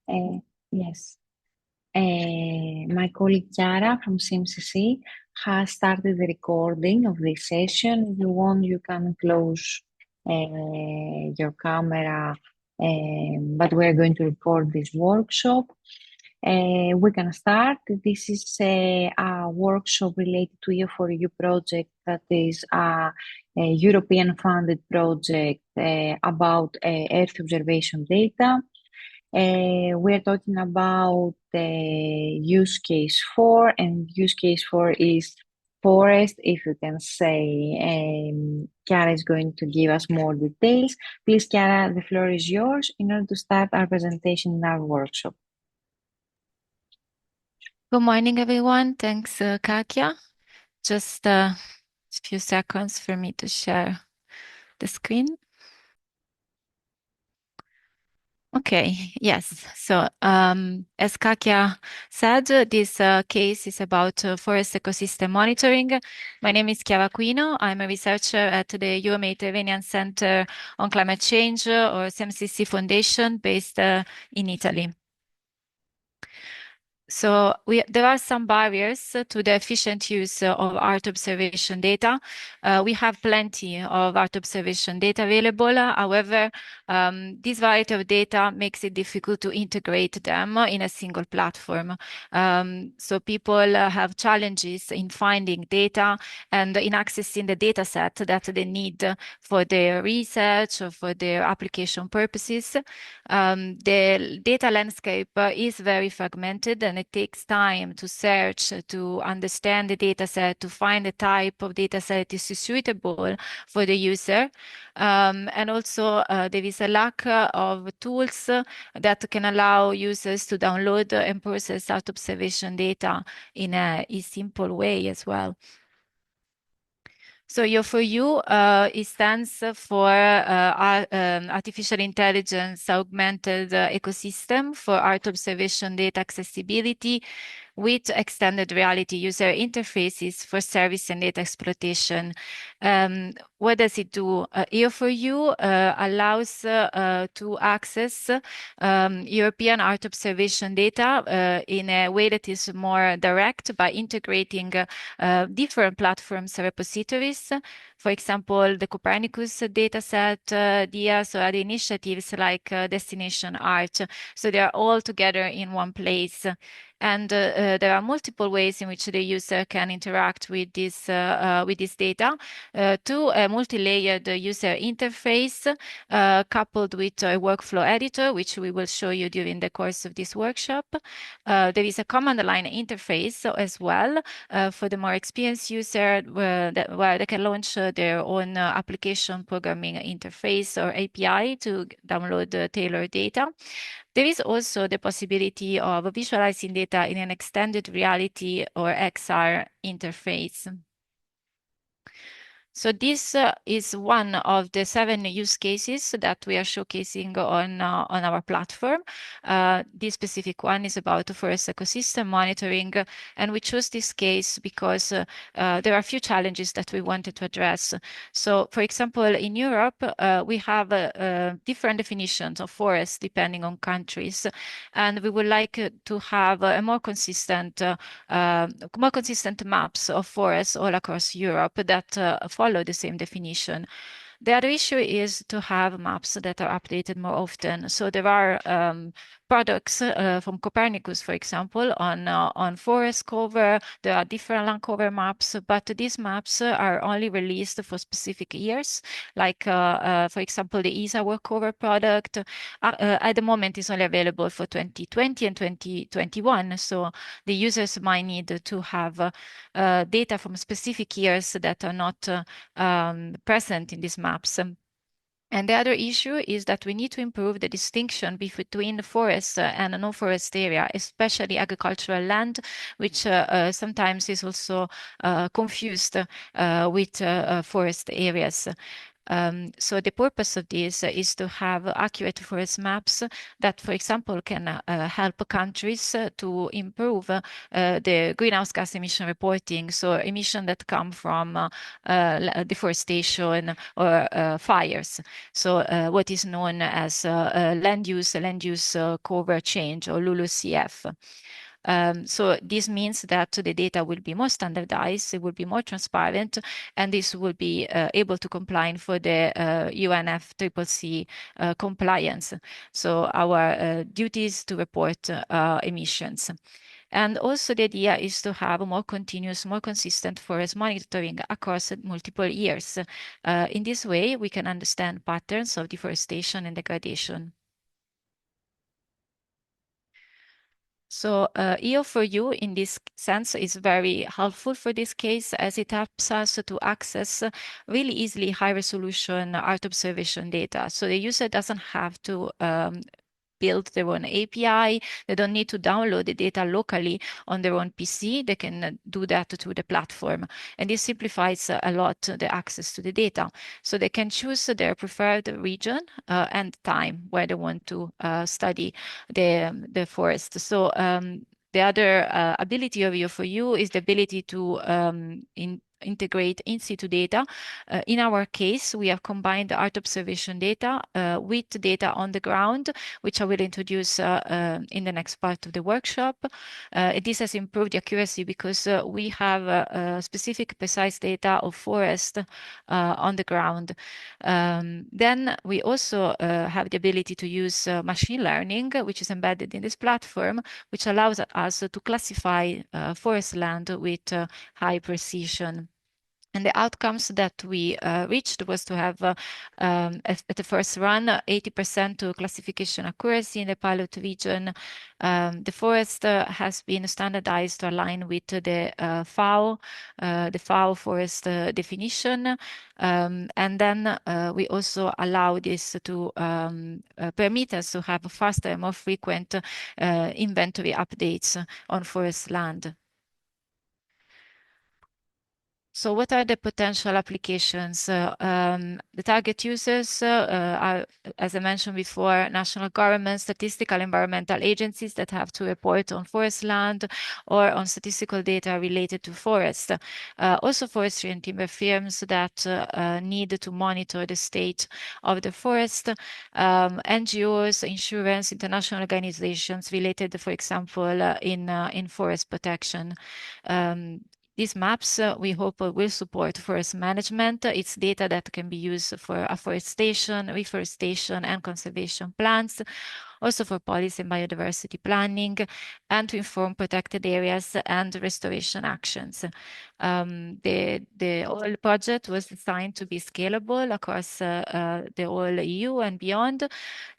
Uh, yes. My colleague Chiara from CMCC has started the recording of this session. If you want, you can close your camera, but we're going to record this workshop. We can start. This is a workshop related to EO4EU project that is a European funded project about Earth observation data. We're talking about use case 4, and use case 4 is forest, if you can say. Chiara is going to give us more details. Please, Chiara, the floor is yours in order to start our presentation in our workshop. Good morning, everyone. Thanks, Katya. Just a few seconds for me to share the screen. Okay, yes. So, as Katya said, this case is about forest ecosystem monitoring. My name is Chiara Aquino. I'm a researcher at the EU-Mediterranean Center on Climate Change, or CMCC Foundation, based in Italy. So there are some barriers to the efficient use of Earth observation data. We have plenty of Earth observation data available. However, this variety of data makes it difficult to integrate them in a single platform. So people have challenges in finding data and in accessing the data set that they need for their research or for their application purposes. The data landscape is very fragmented, and it takes time to search, to understand the data set, to find the type of data set that is suitable for the user. And also there is a lack of tools that can allow users to download and process Earth observation data in a simple way as well. So EO4EU, it stands for Artificial Intelligence Augmented Ecosystem for Earth Observation Data Accessibility with extended reality user interfaces for service and data exploitation. What does it do? EO4EU allows to access European Earth observation data in a way that is more direct by integrating different platforms repositories. For example, the Copernicus dataset, DIAS, or other initiatives like Destination Art. So they are all together in one place. And there are multiple ways in which the user can interact with this data to a multi-layered user interface coupled with a workflow editor, which we will show you during the course of this workshop. There is a command line interface as well for the more experienced user where they can launch their own application programming interface or API to download tailored data. There is also the possibility of visualizing data in an extended reality or XR interface. So this is one of the 7 use cases that we are showcasing on our platform. This specific one is about forest ecosystem monitoring, and we chose this case because there are a few challenges that we wanted to address. So, for example, in Europe, we have different definitions of forests depending on countries, and we would like to have a more consistent maps of forests all across Europe that follow the same definition. The other issue is to have maps that are updated more often. So there are products from Copernicus, for example, on forest cover. There are different land cover maps, but these maps are only released for specific years. Like, for example, the ESA work cover product at the moment is only available for 2020 and 2021. So the users might need to have data from specific years that are not present in these maps. And the other issue is that we need to improve the distinction between the forest and a non-forest area, especially agricultural land, which sometimes is also confused with forest areas. So the purpose of this is to have accurate forest maps that, for example, can help countries to improve the greenhouse gas emission reporting, so emission that come from deforestation or fires. So what is known as land use cover change, or LULUCF. So this means that the data will be more standardized, it will be more transparent, and this will be able to comply for the UNFCCC compliance. So our duties to report emissions. And also the idea is to have a more continuous, more consistent forest monitoring across multiple years. In this way, we can understand patterns of deforestation and degradation. So EO4EU in this sense is very helpful for this case, as it helps us to access really easily high resolution Earth observation data. So the user doesn't have to build their own API. They don't need to download the data locally on their own PC. They can do that through the platform. And this simplifies a lot the access to the data. So they can choose their preferred region and time where they want to study the forest. So the other ability of EO4EU is the ability to integrate in situ data. In our case, we have combined Earth observation data with data on the ground, which I will introduce in the next part of the workshop. This has improved the accuracy because we have specific precise data of forest on the ground. Then we also have the ability to use machine learning, which is embedded in this platform, which allows us to classify forest land with high precision. And the outcomes that we reached was to have, at the first run, 80% to classification accuracy in the pilot region. The forest has been standardized to align with the FAO forest definition. And then we also allow this to permit us to have faster and more frequent inventory updates on forest land. So what are the potential applications? The target users are, as I mentioned before, national governments, statistical environmental agencies that have to report on forest land or on statistical data related to forest. Also forestry and timber firms that need to monitor the state of the forest. NGOs, insurance, international organizations related, for example, in forest protection. These maps, we hope, will support forest management. It's data that can be used for afforestation, reforestation, and conservation plans, also for policy and biodiversity planning, and to inform protected areas and restoration actions. The whole project was designed to be scalable across the whole EU and beyond.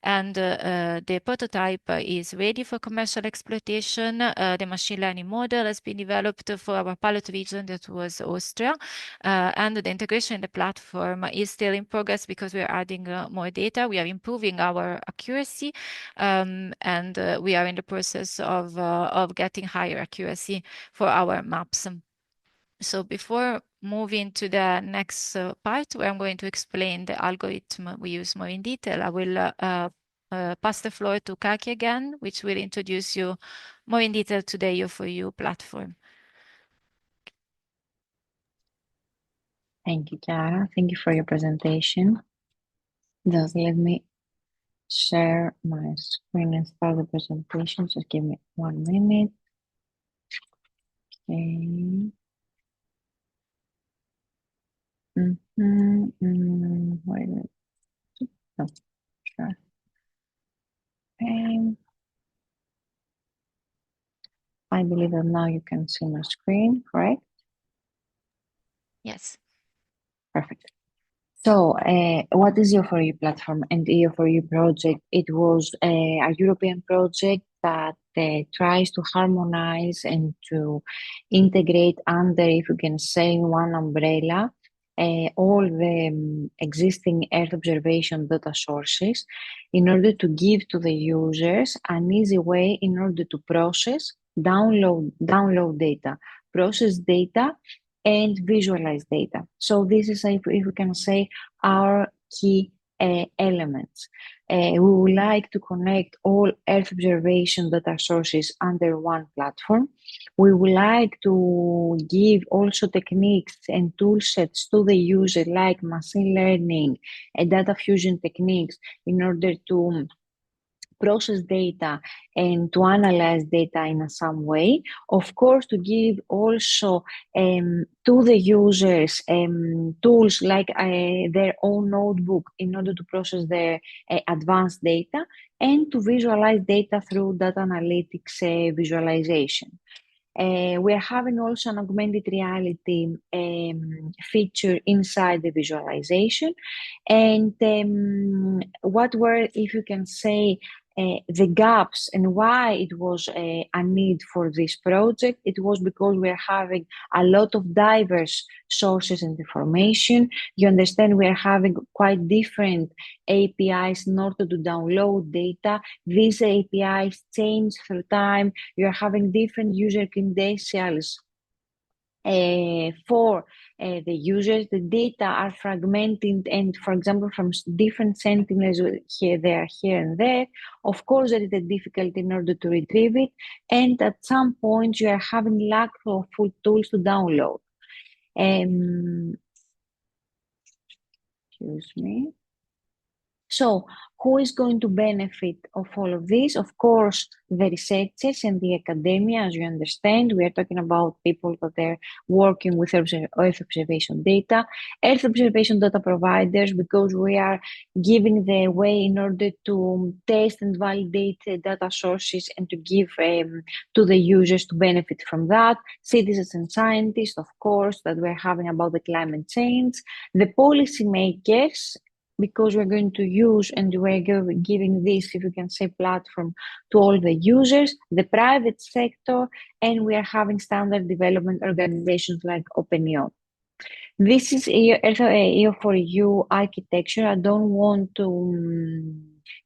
And the prototype is ready for commercial exploitation. The machine learning model has been developed for our pilot region, that was Austria. And the integration in the platform is still in progress because we are adding more data. We are improving our accuracy, and we are in the process of getting higher accuracy for our maps. So before moving to the next part, where I'm going to explain the algorithm we use more in detail, I will pass the floor to Kaki again, which will introduce you more in detail to the EO4EU platform. Thank you, Chiara. Thank you for your presentation. Just let me share my screen and start the presentation. Just give me 1 minute. Okay. Wait a minute. Oh, sure. Okay. I believe that now you can see my screen, correct? Yes. Perfect. So, what is EO4EU platform and EO4EU project? It was a European project that tries to harmonize and to integrate under, if you can say, one umbrella, all the existing Earth observation data sources in order to give to the users an easy way in order to process, download data, process data, and visualize data. So this is, if we can say, our key elements. We would like to connect all Earth observation data sources under one platform. We would like to give also techniques and tool sets to the user, like machine learning and data fusion techniques, in order to process data and to analyze data in some way. Of course, to give also to the users tools like their own notebook in order to process their advanced data, and to visualize data through data analytics visualization. We are having also an augmented reality feature inside the visualization. And what were, if you can say, the gaps and why it was a need for this project? It was because we are having a lot of diverse sources and information. You understand, we are having quite different APIs in order to download data. These APIs change through time. You are having different user credentials for the users. The data are fragmented, and for example, from different sentinels here, there, here and there. Of course, there is a difficulty in order to retrieve it, and at some point you are having lack of full tools to download. Excuse me. So, who is going to benefit of all of this? Of course, the researchers and the academia, as you understand. We are talking about people that are working with Earth observation data, Earth observation data providers, because we are giving the way in order to test and validate data sources and to give to the users to benefit from that. Citizens and scientists, of course, that we're having about the climate change. The policymakers, because we're going to use and we're giving this, if you can say, platform to all the users, the private sector, and we are having standard development organizations like OpenEO. This is EO4EU architecture. I don't want to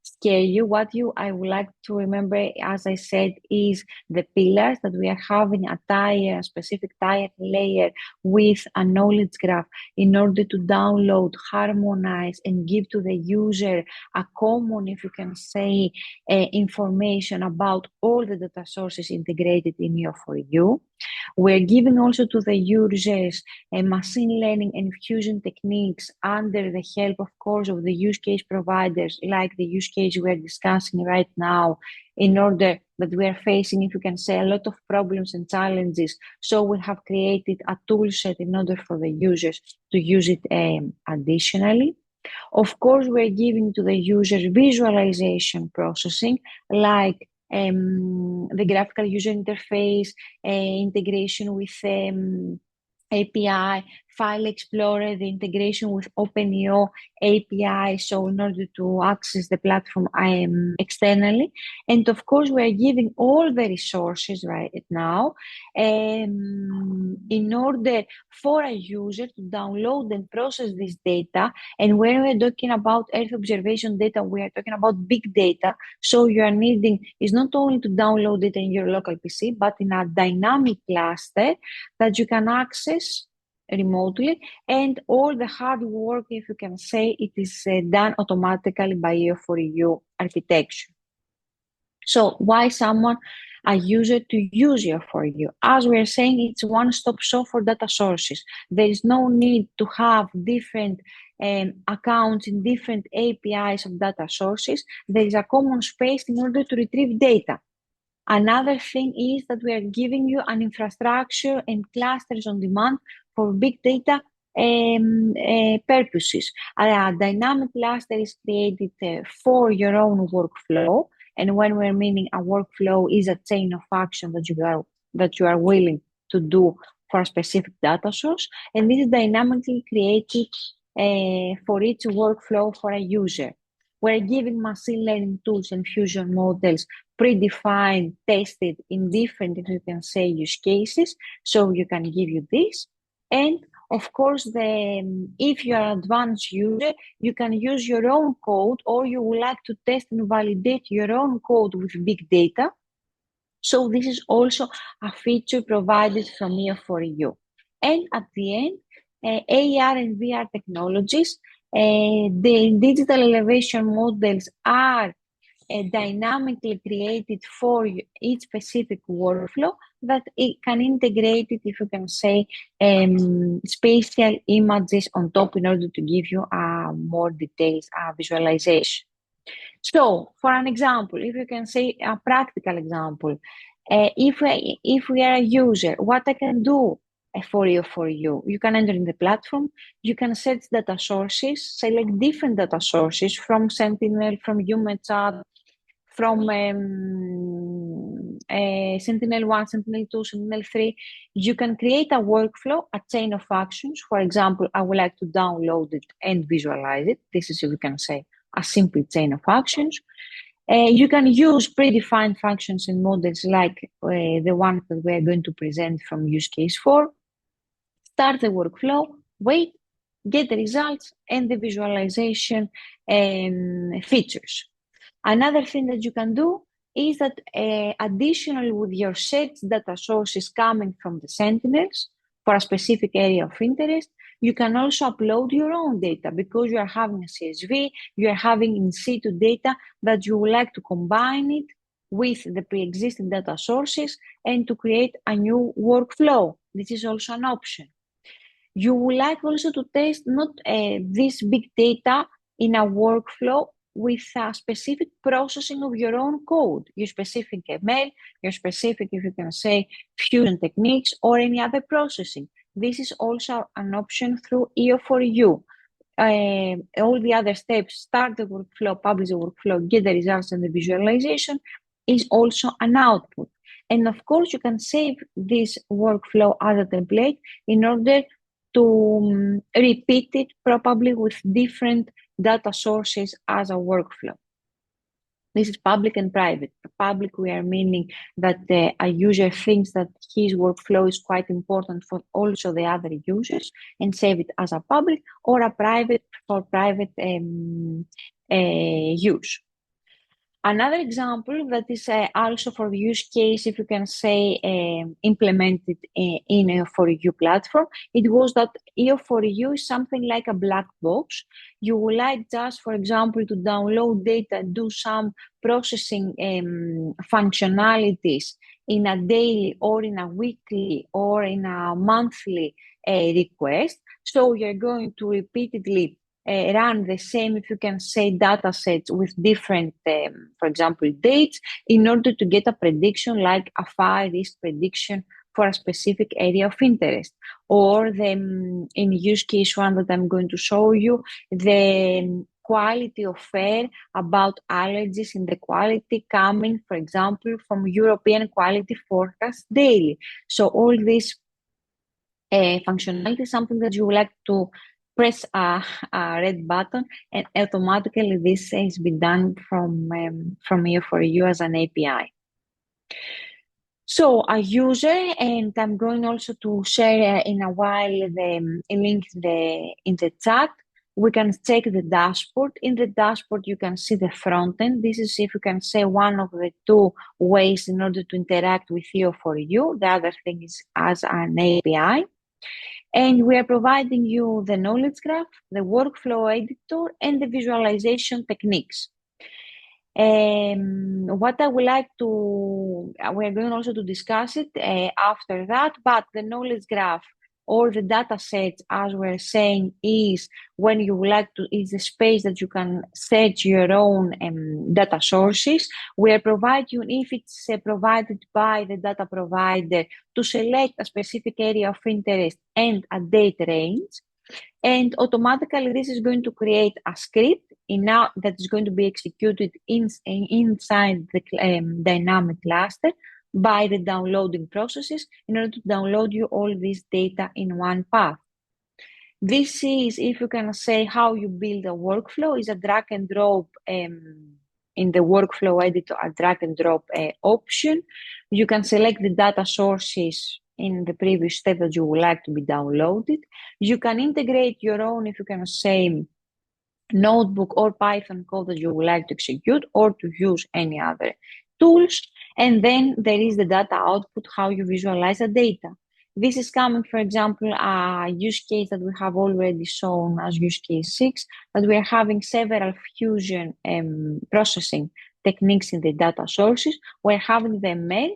scare you. I would like to remember, as I said, is the pillars, that we are having a specific tier layer with a knowledge graph in order to download, harmonize, and give to the user a common, if you can say, information about all the data sources integrated in EO4EU. We're giving also to the users machine learning and fusion techniques under the help, of course, of the use case providers, like the use case we're discussing right now, in order that we are facing, if you can say, a lot of problems and challenges. So we have created a tool set in order for the users to use it additionally. Of course, we're giving to the users visualization processing, like the graphical user interface, integration with API, File Explorer, the integration with OpenEO API, so in order to access the platform externally. And of course, we are giving all the resources right now in order for a user to download and process this data. And when we're talking about Earth observation data, we are talking about big data. So you are needing is not only to download it in your local PC, but in a dynamic cluster that you can access remotely, and all the hard work, if you can say, it is done automatically by EO4EU architecture. So why a user to use EO4EU? As we are saying, it's one-stop shop for data sources. There is no need to have different accounts in different APIs of data sources. There is a common space in order to retrieve data. Another thing is that we are giving you an infrastructure and clusters on demand for big data purposes. A dynamic cluster is created for your own workflow. And when we're meaning a workflow is a chain of action that you are willing to do for a specific data source. And this is dynamically created for each workflow for a user. We're giving machine learning tools and fusion models predefined, tested in different, if you can say, use cases. So you can give you this. And of course, if you are an advanced user, you can use your own code, or you would like to test and validate your own code with big data. So this is also a feature provided from EO4EU. And at the end, AR and VR technologies, the digital elevation models are dynamically created for each specific workflow that it can integrate it, if you can say, spatial images on top in order to give you a more detailed visualization. So, for an example, if you can say a practical example, if we are a user, what I can do for you, you can enter in the platform, you can search data sources, select different data sources from Sentinel, from HumanChat, from Sentinel-1, Sentinel-2, Sentinel-3, you can create a workflow, a chain of actions. For example, I would like to download it and visualize it. This is, if you can say, a simple chain of actions. You can use predefined functions and models like the one that we are going to present from use case 4. Start the workflow, wait, get the results and the visualization features. Another thing that you can do is that additionally with your search data sources coming from the Sentinels for a specific area of interest, you can also upload your own data because you are having a CSV, you are having in situ data that you would like to combine it with the pre-existing data sources and to create a new workflow. This is also an option. You would like also to test not this big data in a workflow with a specific processing of your own code, your specific ML, your specific, if you can say, fusion techniques or any other processing. This is also an option through EO4EU. All the other steps, start the workflow, publish the workflow, get the results and the visualization is also an output. And of course, you can save this workflow as a template in order to repeat it probably with different data sources as a workflow. This is public and private. Public, we are meaning that a user thinks that his workflow is quite important for also the other users and save it as a public, or a private for private use. Another example that is also for the use case, if you can say, implemented in EO4EU platform, it was that EO4EU is something like a black box. You would like just, for example, to download data, do some processing functionalities in a daily or in a weekly or in a monthly request. So you're going to repeatedly run the same, if you can say, data sets with different, for example, dates in order to get a prediction like a fire risk prediction for a specific area of interest. Or in use case 1 that I'm going to show you, the quality of air about allergies in the quality coming, for example, from European Quality Forecast Daily. So all this functionality is something that you would like to press a red button and automatically this has been done from EO4EU as an API. So a user, and I'm going also to share in a while the link in the chat. We can check the dashboard. In the dashboard, you can see the front end. This is, if you can say, one of the two ways in order to interact with EO4EU. The other thing is as an API. And we are providing you the knowledge graph, the workflow editor, and the visualization techniques. What I would like to, we're going also to discuss it after that, but the knowledge graph or the data sets, as we're saying, is when you would like to, is the space that you can search your own data sources. We are providing you, if it's provided by the data provider, to select a specific area of interest and a date range. And automatically, this is going to create a script that is going to be executed inside the dynamic cluster by the downloading processes in order to download you all this data in one path. This is, if you can say, how you build a workflow, is a drag and drop in the workflow editor, a drag and drop option. You can select the data sources in the previous step that you would like to be downloaded. You can integrate your own, if you can say, notebook or Python code that you would like to execute or to use any other tools. And then there is the data output, how you visualize the data. This is coming, for example, a use case that we have already shown as use case 6, that we are having several fusion processing techniques in the data sources. We're having the mail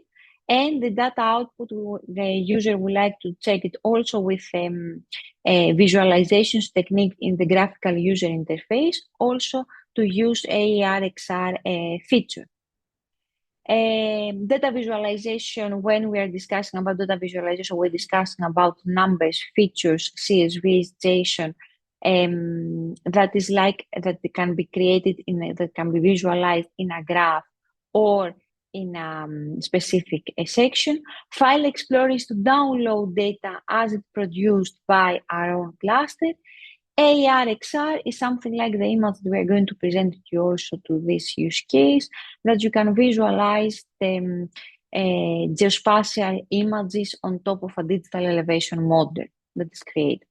and the data output, the user would like to check it also with a visualizations technique in the graphical user interface, also to use AR XR feature. Data visualization, when we are discussing about data visualization, we're discussing about numbers, features, CSVs, JSON, that is like that can be created that can be visualized in a graph or in a specific section. File Explorer is to download data as it's produced by our own cluster. AR XR is something like the image that we are going to present to you also to this use case, that you can visualize the geospatial images on top of a digital elevation model that is created.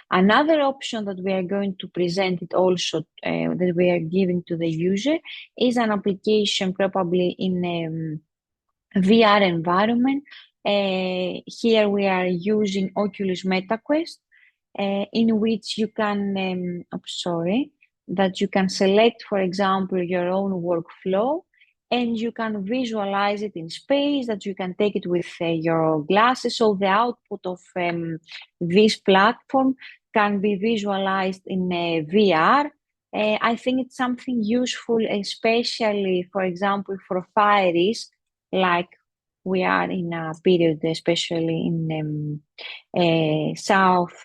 Another option that we are going to present it also that we are giving to the user is an application probably in a VR environment. Here we are using Oculus MetaQuest, in which you can, that you can select, for example, your own workflow, and you can visualize it in space, that you can take it with your glasses. So the output of this platform can be visualized in VR. I think it's something useful, especially, for example, for fire risk, like we are in a period, especially in South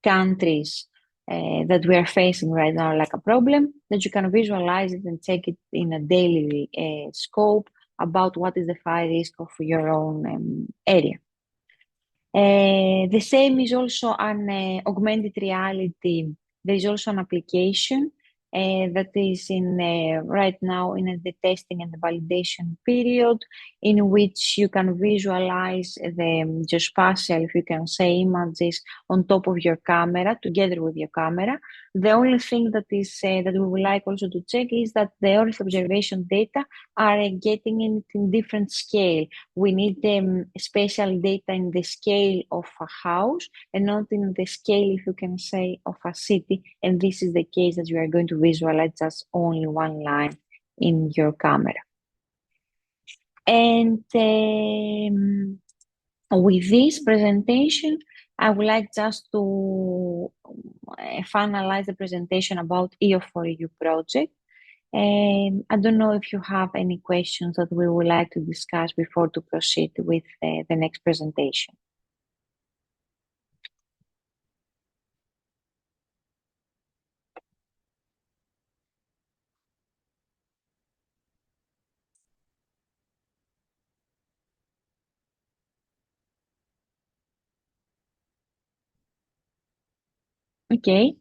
countries that we are facing right now, like a problem, that you can visualize it and check it in a daily scope about what is the fire risk of your own area. The same is also an augmented reality. There is also an application that is in right now in the testing and the validation period, in which you can visualize the geospatial, if you can say, images on top of your camera, together with your camera. The only thing that is that we would like also to check is that the Earth observation data are getting in different scale. We need special data in the scale of a house and not in the scale, if you can say, of a city. And this is the case that you are going to visualize just only one line in your camera. And with this presentation, I would like just to finalize the presentation about EO4EU project. I don't know if you have any questions that we would like to discuss before to proceed with the next presentation. Okay.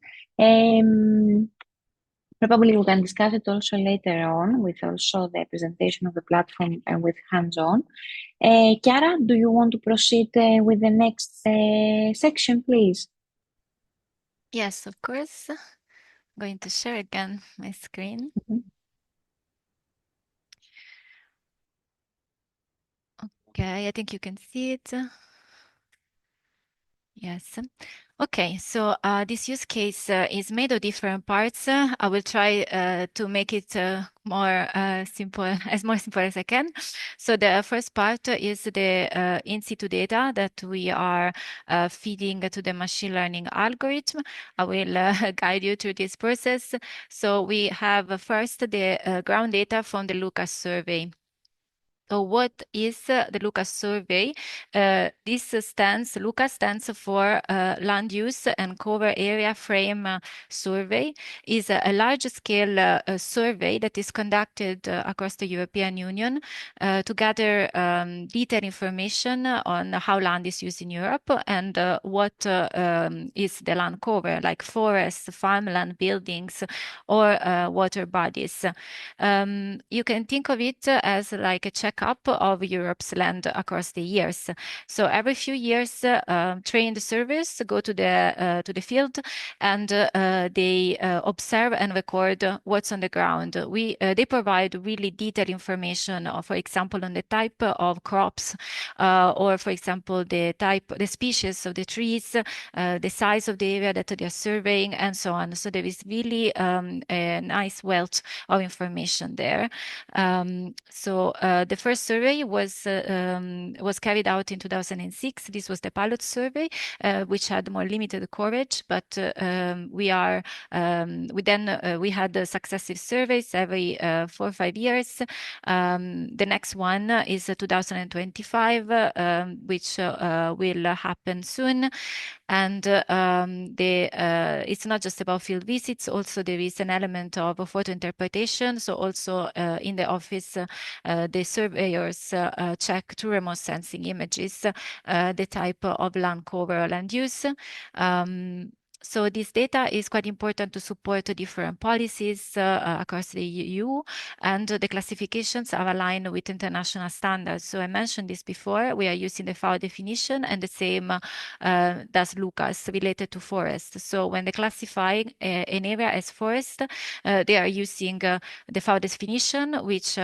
Probably we can discuss it also later on with also the presentation of the platform and with hands-on. Chiara, do you want to proceed with the next section, please? Yes, of course. I'm going to share again my screen. Okay, I think you can see it. Yes. Okay, so this use case is made of different parts. I will try to make it more simple, as simple as I can. So the first part is the in situ data that we are feeding to the machine learning algorithm. I will guide you through this process. So we have first the ground data from the Lucas survey. So what is the Lucas survey? Lucas stands for Land Use and Cover Area Frame Survey. Is a large-scale survey that is conducted across the European Union to gather detailed information on how land is used in Europe and what is the land cover, like forests, farmland, buildings, or water bodies. You can think of it as like a checklist checkup of Europe's land across the years. So every few years, trained surveyors go to the field, and they observe and record what's on the ground. They provide really detailed information, for example, on the type of crops, or for example, the species of the trees, the size of the area that they are surveying, and so on. So there is really a nice wealth of information there. The first survey was carried out in 2006. This was the pilot survey, which had more limited coverage, but we had successive surveys every 4 or 5 years. The next one is 2025, which will happen soon. And it's not just about field visits. Also, there is an element of photo interpretation. So also in the office, the surveyors check through remote sensing images the type of land cover or land use. So this data is quite important to support different policies across the EU, and the classifications are aligned with international standards. So I mentioned this before. We are using the FAO definition, and the same does Lucas related to forest. So when they classify an area as forest, they are using the FAO definition, which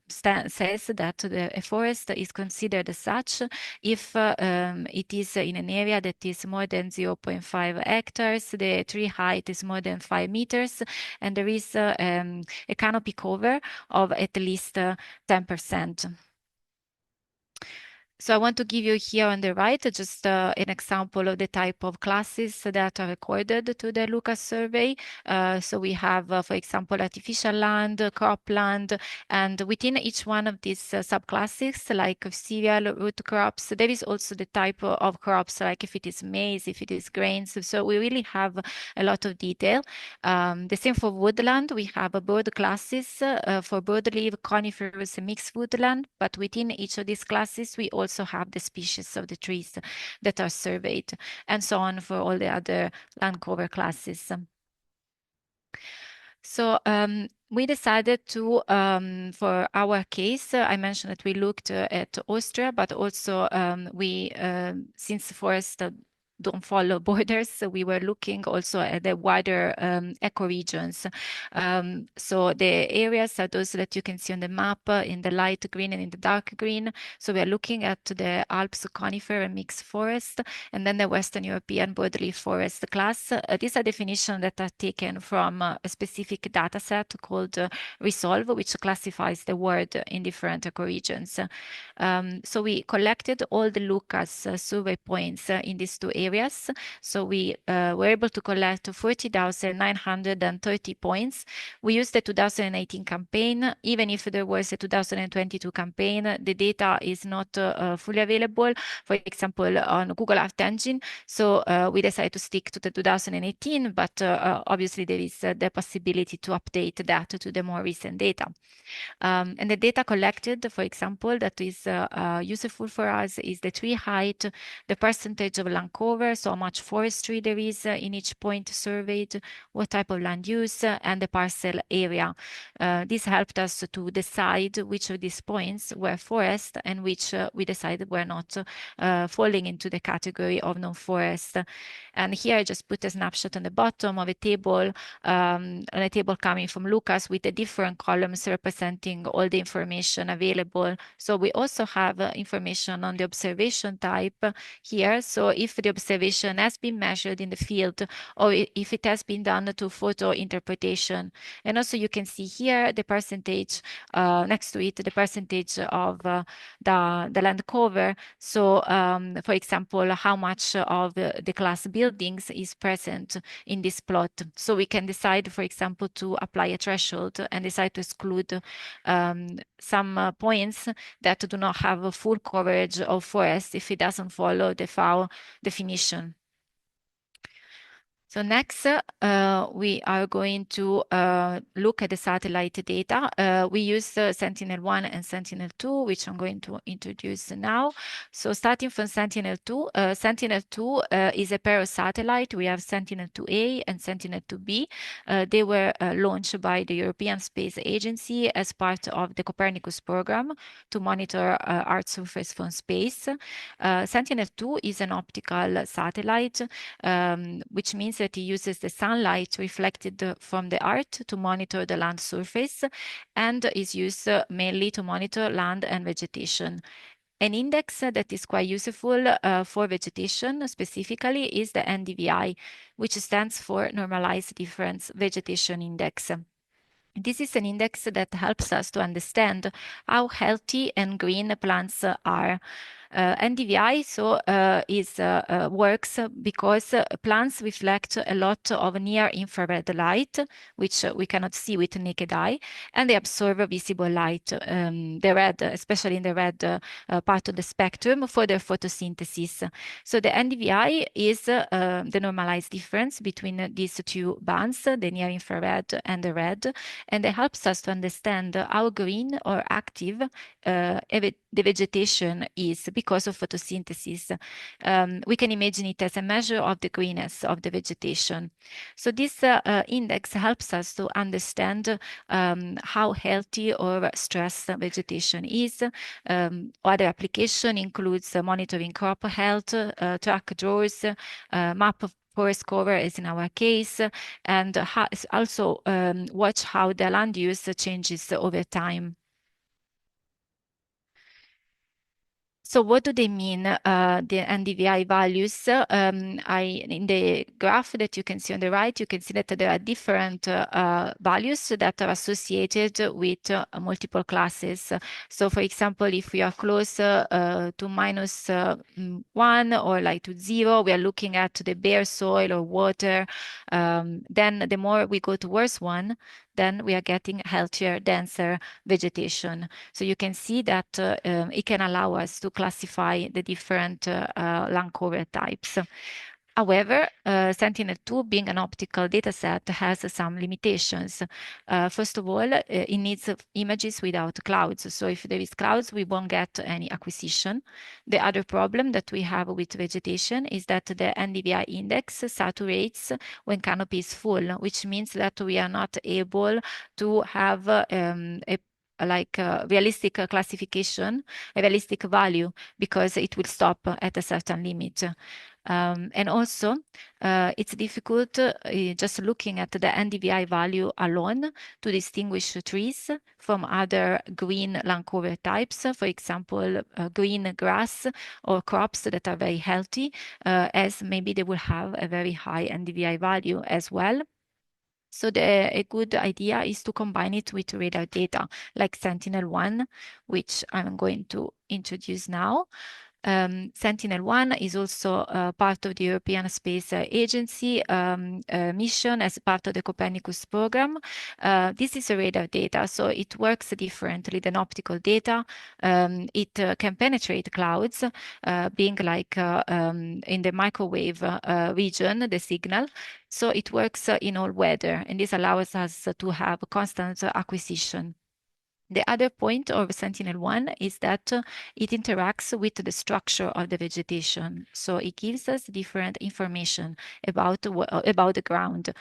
says that a forest is considered as such if it is in an area that is more than 0.5 hectares, the tree height is more than 5 meters, and there is a canopy cover of at least 10%. So I want to give you here on the right just an example of the type of classes that are recorded to the Lucas survey. So we have, for example, artificial land, cropland, and within each one of these subclasses, like cereal, root crops, there is also the type of crops, like if it is maize, if it is grains. So we really have a lot of detail. The same for woodland. We have bird classes for broadleaf, coniferous, and mixed woodland, but within each of these classes, we also have the species of the trees that are surveyed, and so on for all the other land cover classes. So we decided to, for our case, I mentioned that we looked at Austria, but also since forests don't follow borders, so we were looking also at the wider ecoregions. So the areas are those that you can see on the map in the light green and in the dark green. So we are looking at the Alps conifer and mixed forest, and then the Western European broadleaf forest class. These are definitions that are taken from a specific data set called Resolve, which classifies the world in different ecoregions. So we collected all the Lucas survey points in these two areas. So we were able to collect 40,930 points. We used the 2018 campaign. Even if there was a 2022 campaign, the data is not fully available, for example, on Google Earth Engine. So we decided to stick to the 2018, but obviously there is the possibility to update that to the more recent data. And the data collected, for example, that is useful for us is the tree height, the percentage of land cover, so how much forestry there is in each point surveyed, what type of land use, and the parcel area. This helped us to decide which of these points were forest and which we decided were not falling into the category of non-forest. And here I just put a snapshot on the bottom of a table coming from Lucas with the different columns representing all the information available. So we also have information on the observation type here. So if the observation has been measured in the field, or if it has been done to photo interpretation. And also you can see here the percentage next to it, the percentage of the land cover. So for example, how much of the class buildings is present in this plot. So we can decide, for example, to apply a threshold and decide to exclude some points that do not have a full coverage of forest if it doesn't follow the FAO definition. So next, we are going to look at the satellite data. We use Sentinel-1 and Sentinel-2, which I'm going to introduce now. So starting from Sentinel-2, Sentinel-2 is a pair of satellite. We have Sentinel-2A and Sentinel-2B. They were launched by the European Space Agency as part of the Copernicus program to monitor Earth's surface from space. Sentinel-2 is an optical satellite, which means that it uses the sunlight reflected from the Earth to monitor the land surface and is used mainly to monitor land and vegetation. An index that is quite useful for vegetation specifically is the NDVI, which stands for Normalized Difference Vegetation Index. This is an index that helps us to understand how healthy and green plants are. NDVI works because plants reflect a lot of near-infrared light, which we cannot see with the naked eye, and they absorb visible light, the red, especially in the red part of the spectrum, for their photosynthesis. So the NDVI is the normalized difference between these two bands, the near-infrared and the red, and it helps us to understand how green or active the vegetation is because of photosynthesis. We can imagine it as a measure of the greenness of the vegetation. So this index helps us to understand how healthy or stressed vegetation is. Other application includes monitoring crop health, track drawers, map of forest cover as in our case, and also watch how the land use changes over time. So what do they mean, the NDVI values? In the graph that you can see on the right, you can see that there are different values that are associated with multiple classes. So for example, if we are close to -1 or like to 0, we are looking at the bare soil or water. Then the more we go towards 1, then we are getting healthier, denser vegetation. So you can see that it can allow us to classify the different land cover types. However, Sentinel-2, being an optical dataset, has some limitations. First of all, it needs images without clouds. So if there is clouds, we won't get any acquisition. The other problem that we have with vegetation is that the NDVI index saturates when canopy is full, which means that we are not able to have a realistic classification, a realistic value, because it will stop at a certain limit. And also, it's difficult just looking at the NDVI value alone to distinguish trees from other green land cover types, for example, green grass or crops that are very healthy, as maybe they will have a very high NDVI value as well. So a good idea is to combine it with radar data like Sentinel-1, which I'm going to introduce now. Sentinel-1 is also part of the European Space Agency mission as part of the Copernicus program. This is a radar data, so it works differently than optical data. It can penetrate clouds, being like in the microwave region, the signal. So it works in all weather, and this allows us to have constant acquisition. The other point of Sentinel-1 is that it interacts with the structure of the vegetation. So it gives us different information about the ground.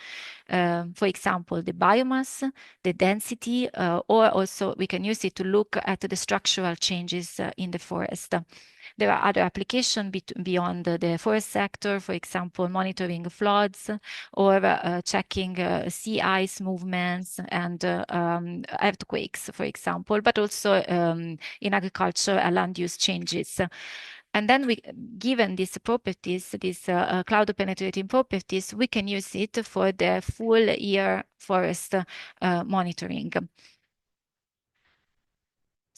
For example, the biomass, the density, or also we can use it to look at the structural changes in the forest. There are other applications beyond the forest sector, for example, monitoring floods or checking sea ice movements and earthquakes, for example, but also in agriculture, land use changes. And then given these properties, these cloud penetrating properties, we can use it for the full year forest monitoring.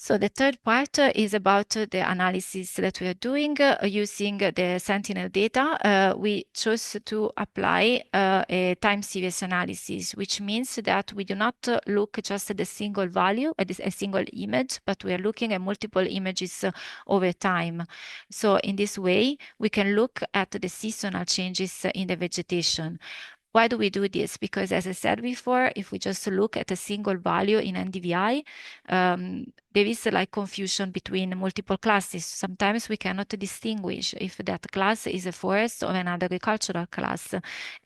So the third part is about the analysis that we are doing using the Sentinel data. We chose to apply a time series analysis, which means that we do not look just at a single value, at a single image, but we are looking at multiple images over time. So in this way, we can look at the seasonal changes in the vegetation. Why do we do this? Because as I said before, if we just look at a single value in NDVI, there is like confusion between multiple classes. Sometimes we cannot distinguish if that class is a forest or an agricultural class.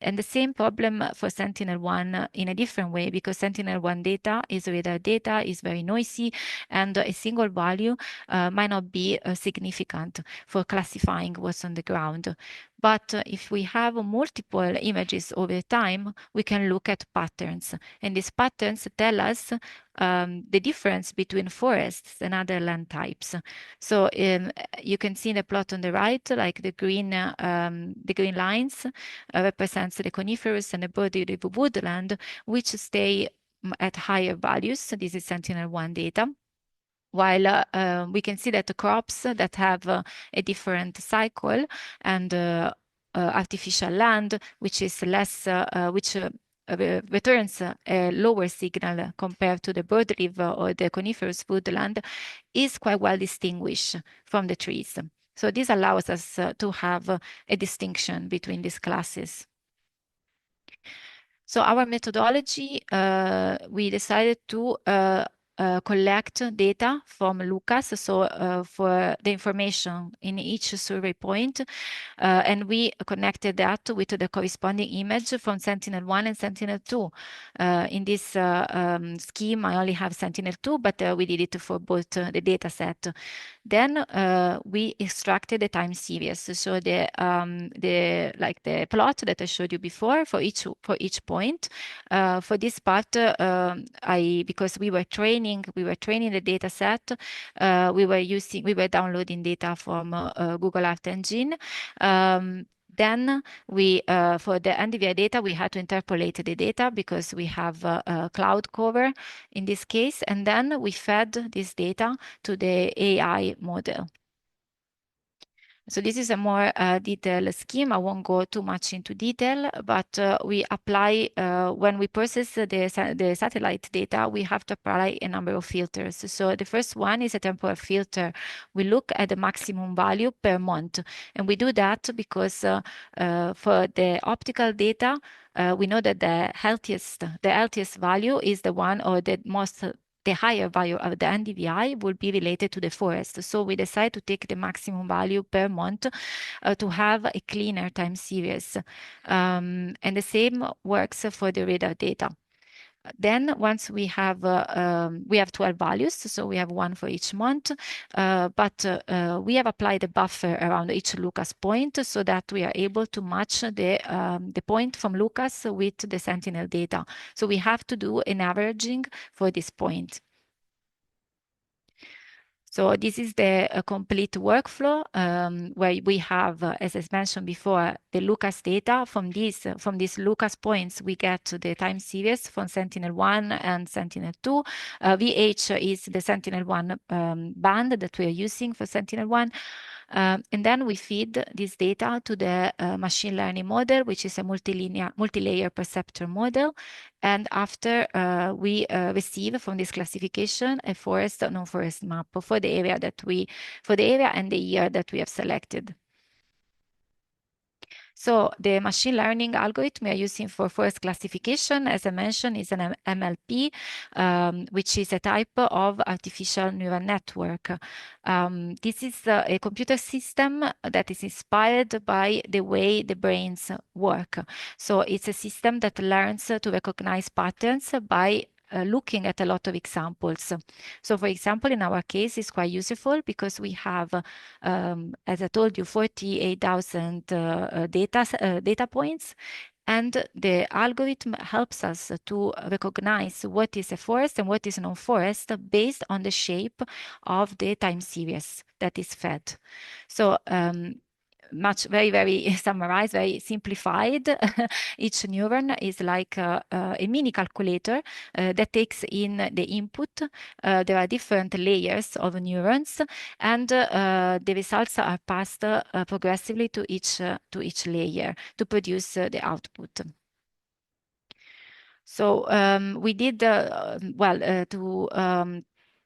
And the same problem for Sentinel-1 in a different way, because Sentinel-1 data is radar data, is very noisy, and a single value might not be significant for classifying what's on the ground. But if we have multiple images over time, we can look at patterns. And these patterns tell us the difference between forests and other land types. So you can see in the plot on the right, like the green lines represents the coniferous and the broadleaf woodland, which stay at higher values. This is Sentinel-1 data. While we can see that the crops that have a different cycle and artificial land, which is less, which returns a lower signal compared to the broadleaf or the coniferous woodland, is quite well distinguished from the trees. So this allows us to have a distinction between these classes. So our methodology, we decided to collect data from Lucas, so for the information in each survey point, and we connected that with the corresponding image from Sentinel-1 and Sentinel-2. In this scheme, I only have Sentinel-2, but we did it for both the data set. Then we extracted the time series. So the plot that I showed you before for each point. For this part, because we were training the data set. We were downloading data from Google Earth Engine. Then for the NDVI data, we had to interpolate the data because we have a cloud cover in this case. And then we fed this data to the AI model. So this is a more detailed scheme. I won't go too much into detail, but we apply, when we process the satellite data, we have to apply a number of filters. So the first one is a temporal filter. We look at the maximum value per month. And we do that because for the optical data, we know that the healthiest value is the one, or the higher value of the NDVI will be related to the forest. So we decide to take the maximum value per month to have a cleaner time series. And the same works for the radar data. Then once we have 12 values, so we have one for each month, but we have applied a buffer around each Lucas point so that we are able to match the point from Lucas with the Sentinel data. So we have to do an averaging for this point. So this is the complete workflow where we have, as I mentioned before, the Lucas data. From these Lucas points, we get the time series from Sentinel-1 and Sentinel-2. VH is the Sentinel-1 band that we are using for Sentinel-1. And then we feed this data to the machine learning model, which is a multi-layer perceptor model. And after we receive from this classification a forest or non-forest map for the area and the year that we have selected. So the machine learning algorithm we are using for forest classification, as I mentioned, is an MLP, which is a type of artificial neural network. This is a computer system that is inspired by the way the brains work. So it's a system that learns to recognize patterns by looking at a lot of examples. So for example, in our case, it's quite useful because we have, as I told you, 48,000 data points. And the algorithm helps us to recognize what is a forest and what is non-forest based on the shape of the time series that is fed. So very summarized, very simplified. Each neuron is like a mini calculator that takes in the input. There are different layers of neurons, and the results are passed progressively to each layer to produce the output. So we did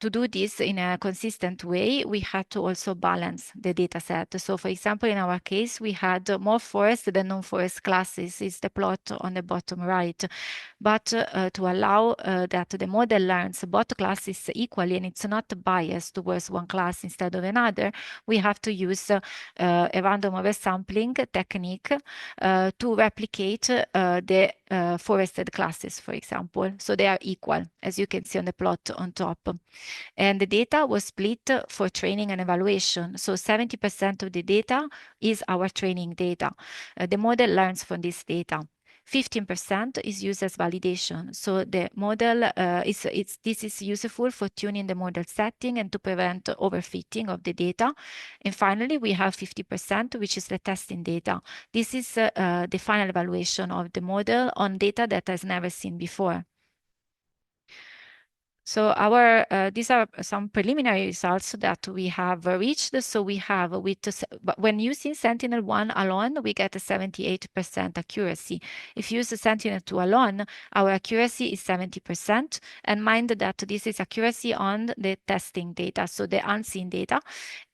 to do this in a consistent way, we had to also balance the data set. So for example, in our case, we had more forest than non-forest classes, is the plot on the bottom right. But to allow that the model learns both classes equally and it's not biased towards one class instead of another, we have to use a random oversampling technique to replicate the forested classes, for example. So they are equal, as you can see on the plot on top. And the data was split for training and evaluation. So 70% of the data is our training data. The model learns from this data. 15% is used as validation. So the model this is useful for tuning the model setting and to prevent overfitting of the data. And finally, we have 50%, which is the testing data. This is the final evaluation of the model on data that has never seen before. So these are some preliminary results that we have reached. So we have when using Sentinel-1 alone, we get a 78% accuracy. If you use Sentinel-2 alone, our accuracy is 70%. And mind that this is accuracy on the testing data, so the unseen data.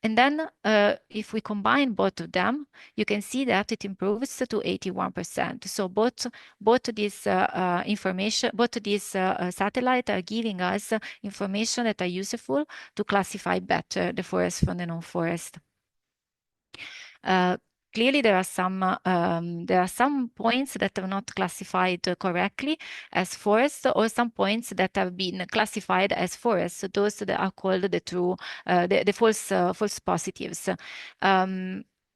And then if we combine both of them, you can see that it improves to 81%. So both these information, both these satellites are giving us information that are useful to classify better the forest from the non-forest. Clearly, there are some points that are not classified correctly as forest, or some points that have been classified as forest. So those that are called the false positives.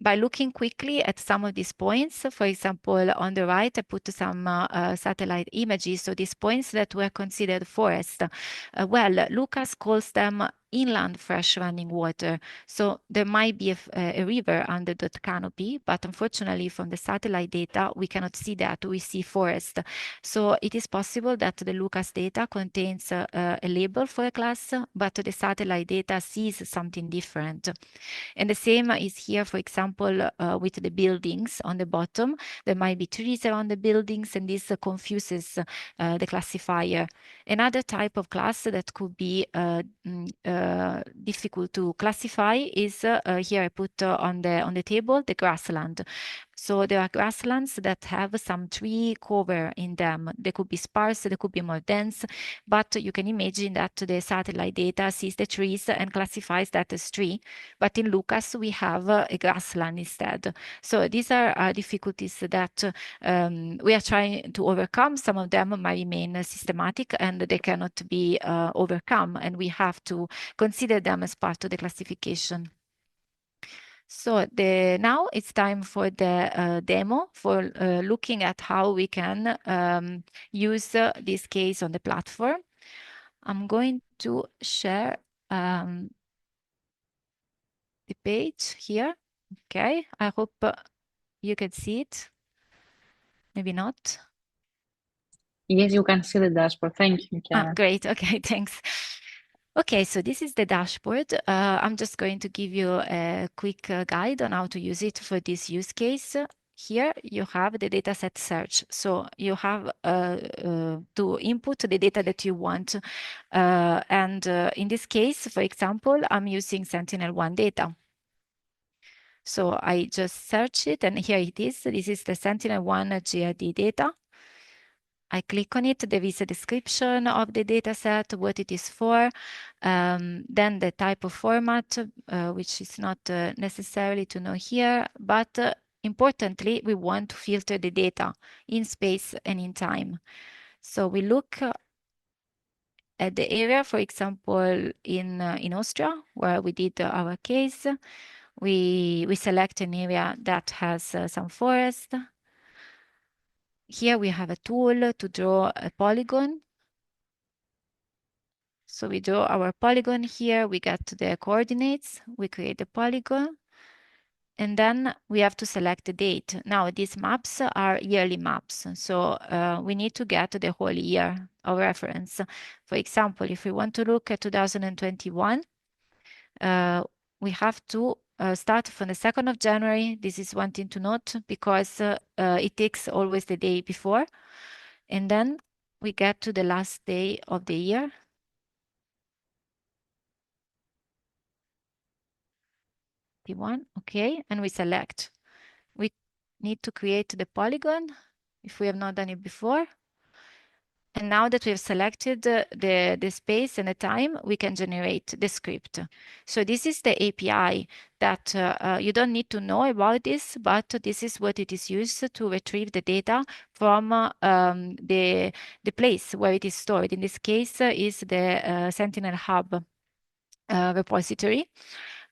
By looking quickly at some of these points, for example, on the right, I put some satellite images. So these points that were considered forest, Lucas calls them inland fresh running water. So there might be a river under that canopy, but unfortunately from the satellite data, we cannot see that. We see forest. So it is possible that the Lucas data contains a label for a class, but the satellite data sees something different. And the same is here, for example, with the buildings on the bottom. There might be trees around the buildings, and this confuses the classifier. Another type of class that could be difficult to classify is here I put on the table the grassland. So there are grasslands that have some tree cover in them. They could be sparse, they could be more dense, but you can imagine that the satellite data sees the trees and classifies that as tree. But in Lucas, we have a grassland instead. So these are difficulties that we are trying to overcome. Some of them might remain systematic and they cannot be overcome, and we have to consider them as part of the classification. So now it's time for the demo for looking at how we can use this case on the platform. I'm going to share the page here. Okay, I hope you can see it. Maybe not. Yes, you can see the dashboard. Thank you, Chiara. Great. Okay, thanks. Okay, so this is the dashboard. I'm just going to give you a quick guide on how to use it for this use case. Here you have the dataset search. So you have to input the data that you want. And in this case, for example, I'm using Sentinel-1 data. So I just search it, and here it is. This is the Sentinel-1 GRD data. I click on it. There is a description of the data set, what it is for, then the type of format, which is not necessarily to know here, but importantly, we want to filter the data in space and in time. So we look at the area, for example, in Austria, where we did our case. We select an area that has some forest. Here we have a tool to draw a polygon. So we draw our polygon here, we get the coordinates, we create the polygon, And then we have to select the date. Now these maps are yearly maps, so we need to get the whole year of reference. For example, if we want to look at 2021, we have to start from the 2nd of January. This is one thing to note because it takes always the day before. And then we get to the last day of the year. Okay, and we select. We need to create the polygon if we have not done it before. And now that we have selected the space and the time, we can generate the script. So this is the API that you don't need to know about this, but this is what it is used to retrieve the data from the place where it is stored. In this case, is the Sentinel Hub repository.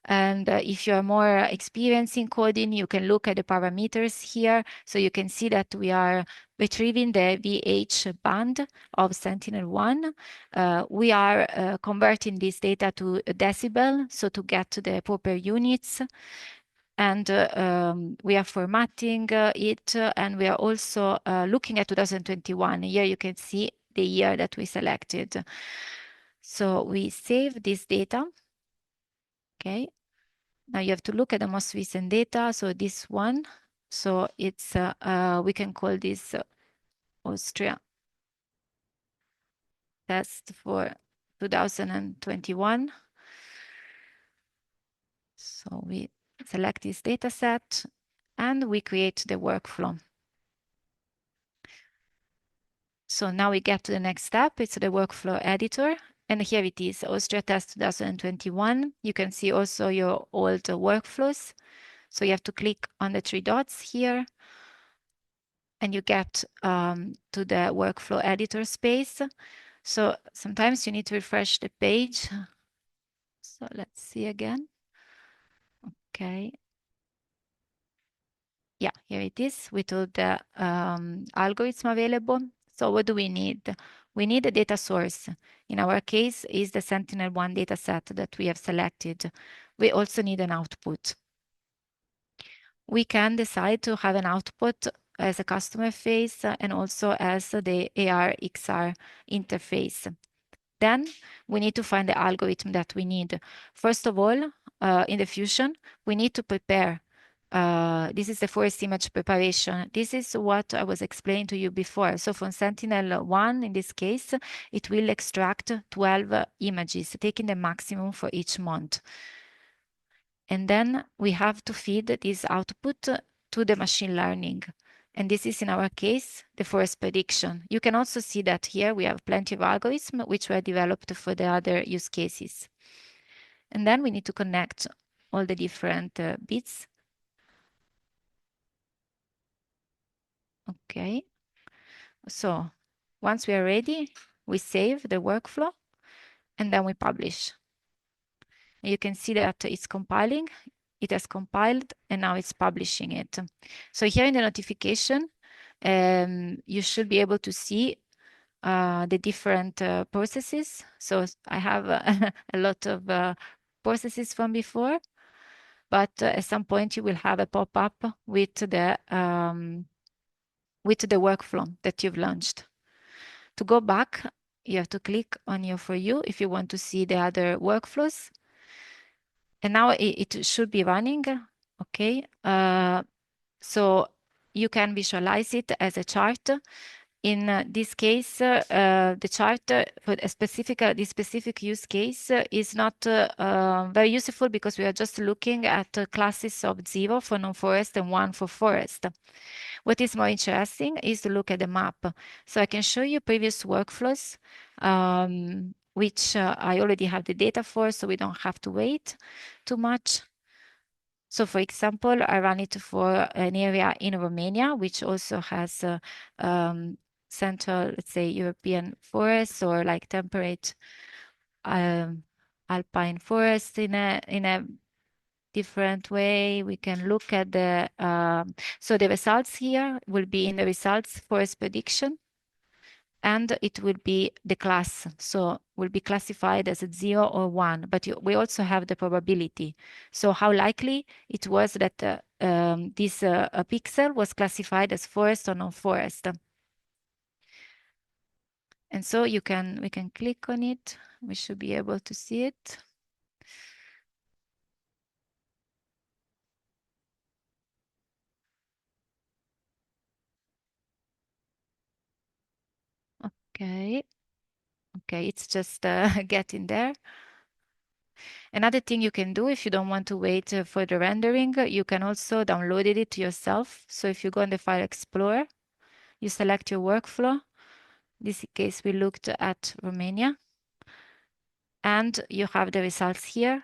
And if you are more experienced in coding, you can look at the parameters here. So you can see that we are retrieving the VH band of Sentinel-1. We are converting this data to decibel, so to get to the proper units. And we are formatting it, and we are also looking at 2021. Here you can see the year that we selected. So we save this data. Okay. Now you have to look at the most recent data. So this one, so it's we can call this Austria test for 2021. So we select this data set and we create the workflow. So now we get to the next step. It's the workflow editor. And here it is, Austria test 2021. You can see also your old workflows. So you have to click on the three dots here and you get to the workflow editor space. So sometimes you need to refresh the page. So let's see again. Okay. Yeah, here it is with all the algorithm available. So what do we need? We need a data source. In our case, is the Sentinel-1 dataset that we have selected. We also need an output. We can decide to have an output as a customer face and also as the AR XR interface. Then we need to find the algorithm that we need. First of all, in the Fusion, we need to prepare. This is the first image preparation. This is what I was explaining to you before. So from Sentinel-1, in this case, it will extract 12 images, taking the maximum for each month. And then we have to feed this output to the machine learning. And this is, in our case, the first prediction. You can also see that here we have plenty of algorithms which were developed for the other use cases. And then we need to connect all the different bits. Okay. So once we are ready, we save the workflow and then we publish. And you can see that it's compiling. It has compiled and now it's publishing it. So here in the notification, you should be able to see the different processes. So I have a lot of processes from before, but at some point you will have a pop-up with the workflow that you've launched. To go back, you have to click on EO4EU if you want to see the other workflows. And now it should be running. Okay. So you can visualize it as a chart. In this case, the chart for a this specific use case is not very useful because we are just looking at classes of 0 for non-forest and 1 for forest. What is more interesting is to look at the map. So I can show you previous workflows, which I already have the data for, so we don't have to wait too much. So for example, I run it for an area in Romania, which also has central, let's say, European forests or like temperate alpine forests in a different way. We can look at the so the results here will be in the results forest prediction. and it will be the class. So will be classified as a 0 or 1, but we also have the probability. So how likely it was that this pixel was classified as forest or non-forest. And so we can click on it. We should be able to see it. Okay. Okay, it's just getting there. Another thing you can do if you don't want to wait for the rendering, you can also download it yourself. So if you go in the File Explorer, you select your workflow. This case we looked at Romania. And you have the results here.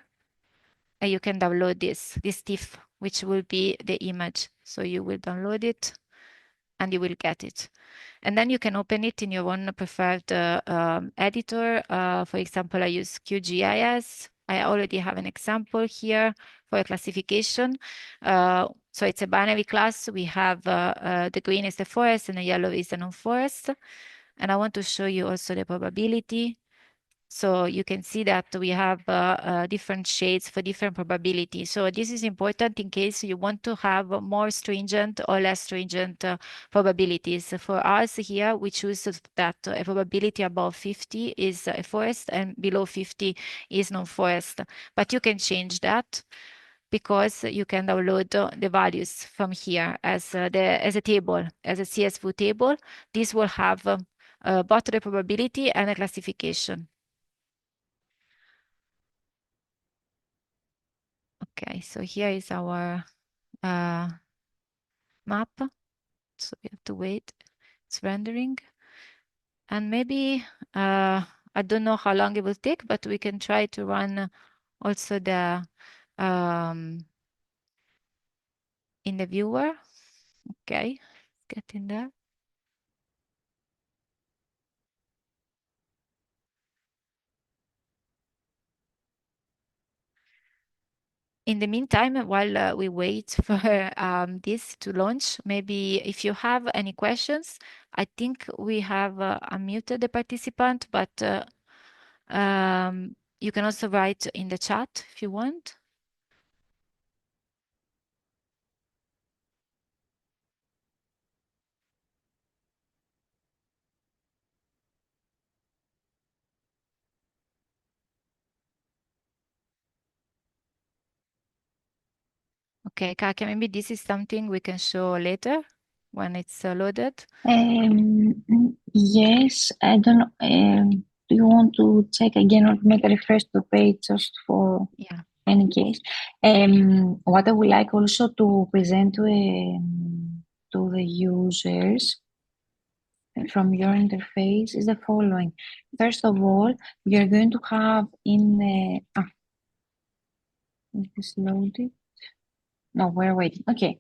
And you can download this TIFF, which will be the image. So you will download it and you will get it. And then you can open it in your own preferred editor. For example, I use QGIS. I already have an example here for a classification. So it's a binary class. We have the green is the forest and the yellow is the non-forest. And I want to show you also the probability. So you can see that we have different shades for different probabilities. So this is important in case you want to have more stringent or less stringent probabilities. For us here, we choose that a probability above 50 is a forest and below 50 is non-forest. But you can change that because you can download the values from here as a table, as a CSV table. This will have both the probability and a classification. Okay, so here is our map. So we have to wait. It's rendering. And maybe, I don't know how long it will take, but we can try to run also the in the viewer. Okay, get in there. In the meantime, while we wait for this to launch, maybe if you have any questions, I think we have unmuted the participant, but you can also write in the chat if you want. Okay, Kakia, maybe this is something we can show later when it's loaded. Yes, I don't know. Do you want to check again or make a refresh to the page just for Yeah. any case? What I would like also to present to the users from your interface is the following. First of all, you're going to have in the is this loaded? No, we're waiting. Okay.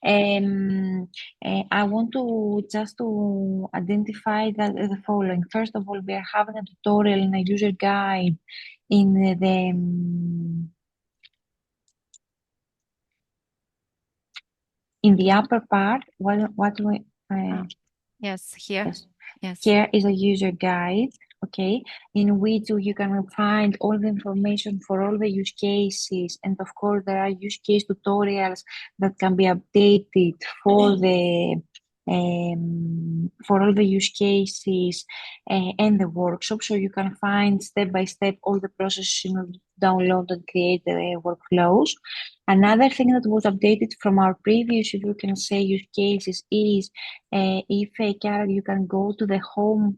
I want to just to identify that the following. First of all, we are having a tutorial and a user guide in the upper part. What we Yes, here. yes. Yes. Here is a user guide, okay, in which you can find all the information for all the use cases. And of course, there are use case tutorials that can be updated for all the use cases and the workshop. So you can find step by step all the processes in order to download and create the workflows. Another thing that was updated from our previous, if you can say, use cases is if Chiara, you can go to the home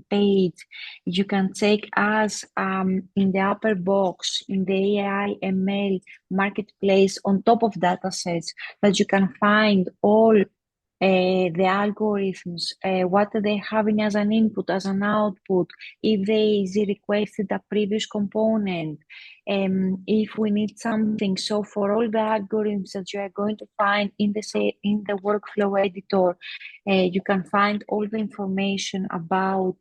page, you can check us in the upper box in the AI ML marketplace on top of datasets that you can find all the algorithms, what they're having as an input, as an output, if they requested a previous component, if we need something. So for all the algorithms that you are going to find in the workflow editor, you can find all the information about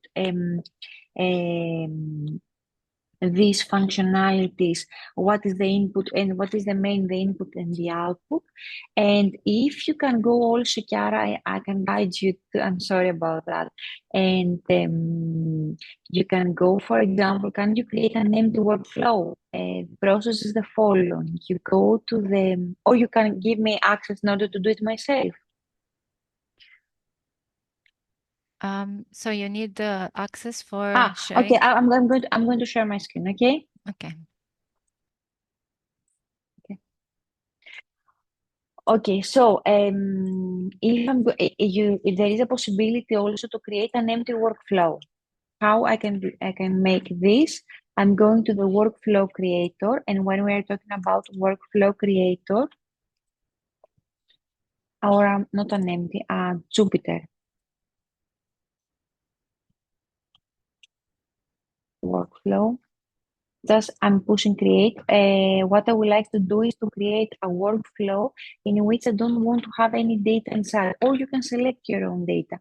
these functionalities, what is the input and what is the input and the output. And if you can go also, Chiara, I can guide you to, I'm sorry about that. And you can go, for example, can you create an empty workflow? The process is the following. You go to the, or you can give me access in order to do it myself. So you need the access for sharing? Okay, I'm going to share my screen, okay? Okay. Okay, so if there is a possibility also to create an empty workflow. How I can make this? I'm going to the workflow creator, and when we are talking about workflow creator, or not an empty, Jupyter workflow. Just I'm pushing create. What I would like to do is to create a workflow in which I don't want to have any data inside, or you can select your own data.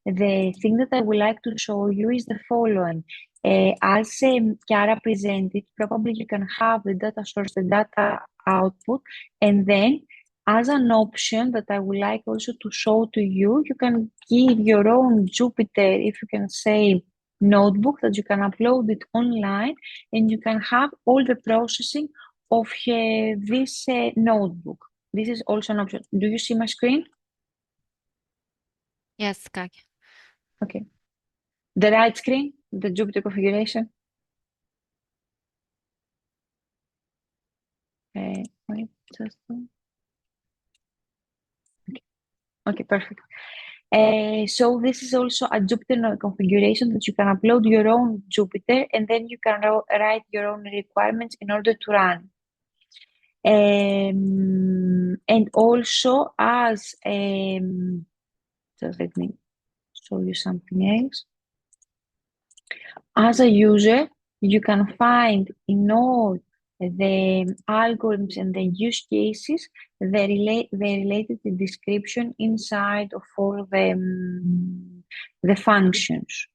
The thing that I would like to show you is the following. As Chiara presented, probably you can have the data source, the data output, and then as an option that I would like also to show to you, you can give your own Jupyter, if you can say, notebook that you can upload it online, and you can have all the processing of this notebook. This is also an option. Do you see my screen? Yes, Kaki. Okay. The right screen, the Jupyter configuration. Wait, just okay, perfect. So this is also a Jupyter configuration that you can upload your own Jupyter, and then you can write your own requirements in order to run. And also as just let me show you something else. As a user, you can find in all the algorithms and the use cases the related description inside of all the functions.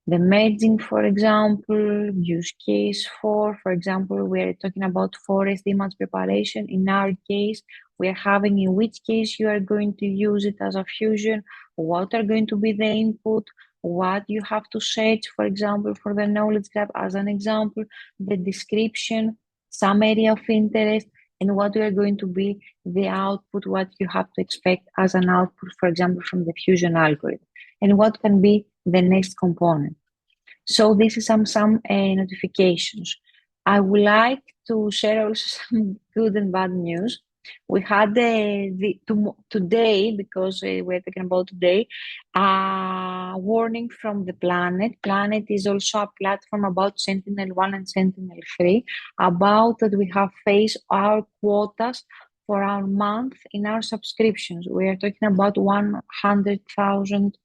The merging, for example, use case for example, we are talking about forest image preparation. In our case, we are having in which case you are going to use it as a fusion, what are going to be the input, what you have to search, for example, for the knowledge graph as an example, the description, some area of interest, and what are going to be the output, what you have to expect as an output, for example, from the fusion algorithm, and what can be the next component. So this is some notifications. I would like to share also some good and bad news. We had today, because we're talking about today, a warning from the Planet. Planet is also a platform about Sentinel-1 and Sentinel-3, about that we have faced our quotas for our month in our subscriptions. We are talking about 100,000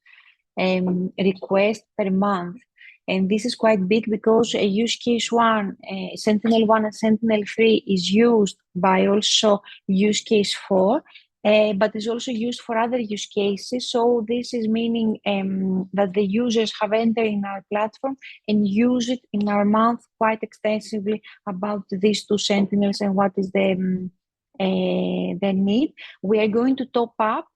requests per month. And this is quite big because use case one, Sentinel-1 and Sentinel-3 is used by also use case 4, but is also used for other use cases. So this is meaning that the users have entered in our platform and use it in our month quite extensively about these two Sentinels and what is the need. We are going to top up.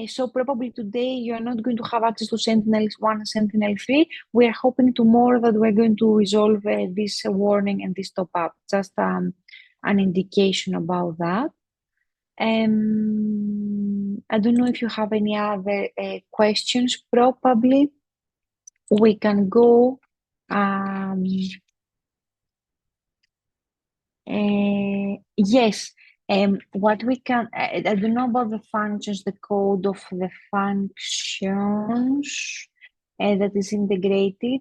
So probably today you are not going to have access to Sentinel-1 and Sentinel-3. We are hoping tomorrow that we're going to resolve this warning and this top-up. Just an indication about that. I don't know if you have any other questions. Probably we can go. Yes. What we can, I don't know about the functions, the code of the functions that is integrated.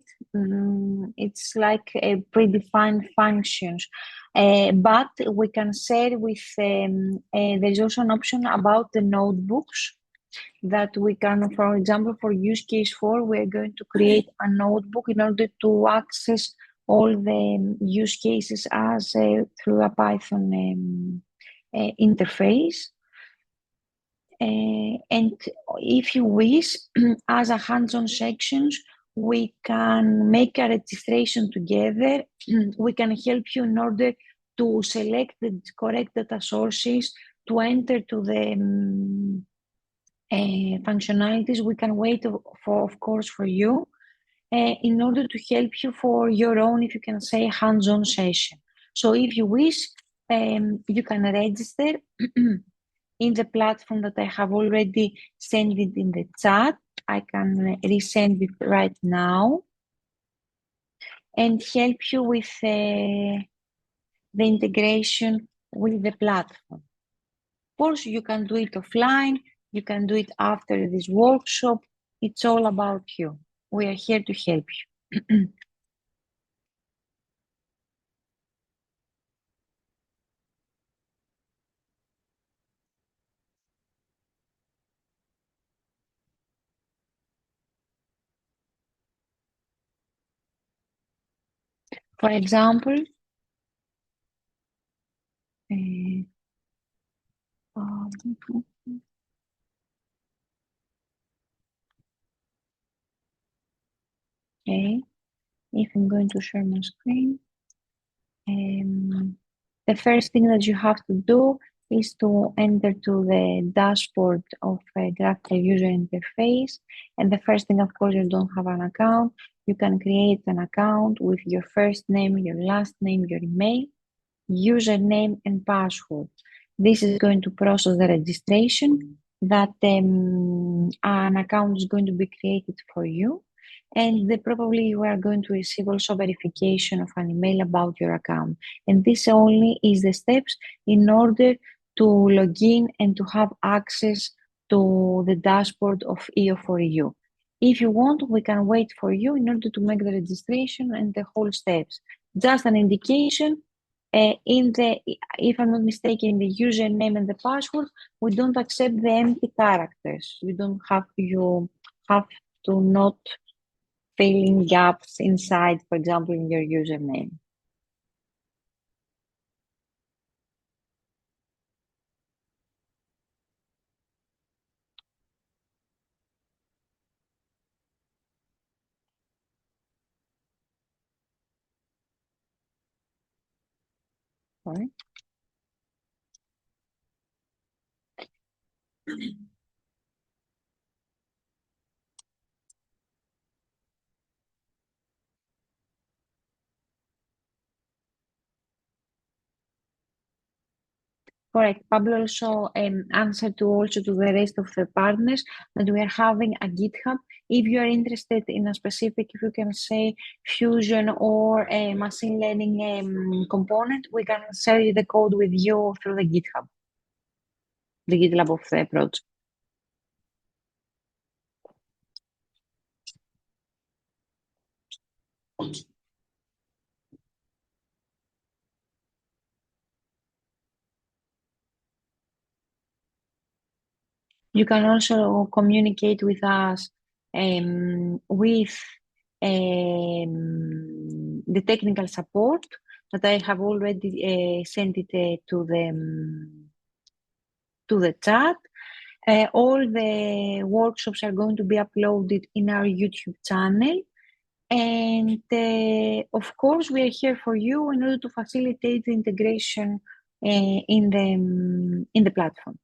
It's like a predefined functions, but we can share with, there's also an option about the notebooks that we can, for example, for use case 4, we're going to create a notebook in order to access all the use cases as through a Python interface. And if you wish, as a hands-on sections, we can make a registration together. We can help you in order to select the correct data sources to enter to the functionalities. We can wait for, of course, for you in order to help you for your own, if you can say, hands-on session. So if you wish, you can register in the platform that I have already sent it in the chat. I can resend it right now and help you with the integration with the platform. Of course, you can do it offline. You can do it after this workshop. It's all about you. We are here to help you. For example, okay, if I'm going to share my screen, the first thing that you have to do is to enter to the dashboard of a graphical user interface. And the first thing, of course, you don't have an account. You can create an account with your first name, your last name, your email, username, and password. This is going to process the registration that an account is going to be created for you. And probably you are going to receive also verification of an email about your account. And this only is the steps in order to log in and to have access to the dashboard of EO4EU. If you want, we can wait for you in order to make the registration and the whole steps. Just an indication, if I'm not mistaken, in the username and the password, we don't accept the empty characters. You have to not fill in gaps inside, for example, in your username. Sorry. Correct. Pablo also answered also to the rest of the partners that we are having a GitHub. If you are interested in a specific, if you can say, fusion or a machine learning component, we can share the code with you through the GitHub, the GitLab of the project. You can also communicate with us with the technical support that I have already sent it to the chat. All the workshops are going to be uploaded in our YouTube channel. And of course, we are here for you in order to facilitate the integration in the platform.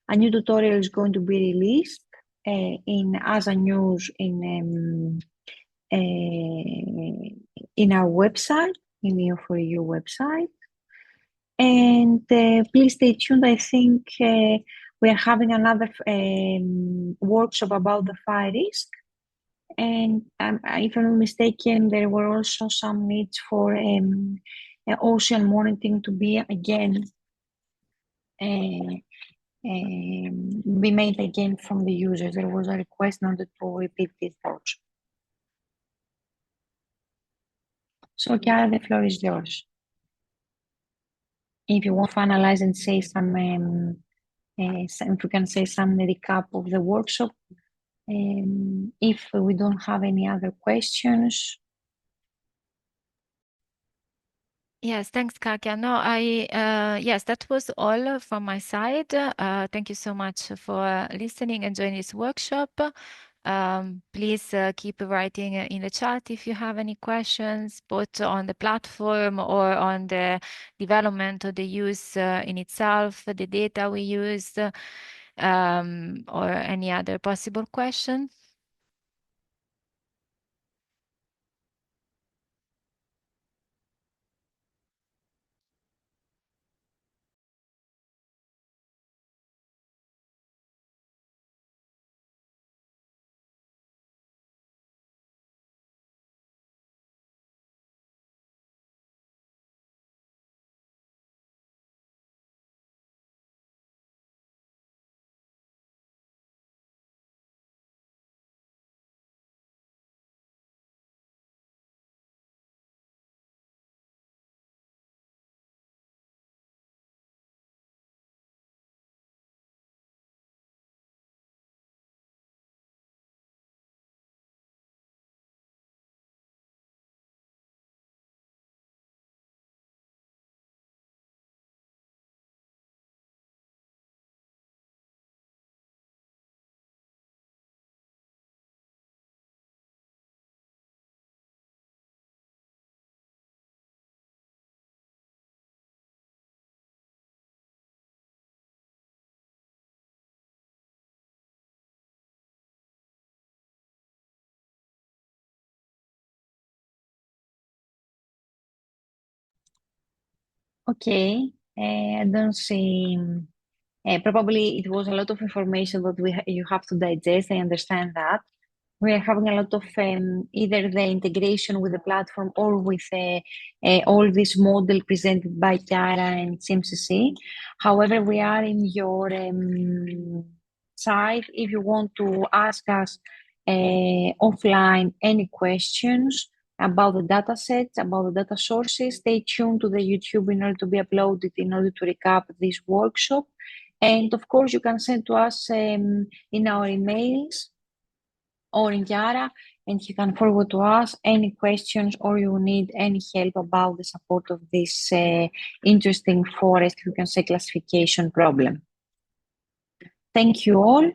A new tutorial is going to be released as a news in our website, in the EO4EU website. And please stay tuned. I think we are having another workshop about the fire risk. And if I'm not mistaken, there were also some needs for ocean monitoring to be again be made again from the users. There was a request in order to repeat this workshop. So, Chiara, the floor is yours. If you want to finalize and say some, if you can say some recap of the workshop, if we don't have any other questions. Yes, thanks, Katya. No, yes, that was all from my side. Thank you so much for listening and joining this workshop. Please keep writing in the chat if you have any questions, both on the platform or on the development or the use in itself, the data we used, or any other possible question. Okay, I don't see. Probably it was a lot of information that you have to digest. I understand that. We are having a lot of either the integration with the platform or with all this model presented by Chiara and CMCC. However, we are in your side. If you want to ask us offline any questions about the data sets, about the data sources, stay tuned to the YouTube in order to be uploaded in order to recap this workshop. And of course, you can send to us in our emails or in Yara, and you can forward to us any questions or you need any help about the support of this interesting forest, you can say, classification problem. Thank you all.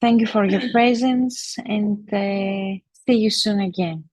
Thank you for your presence and see you soon again.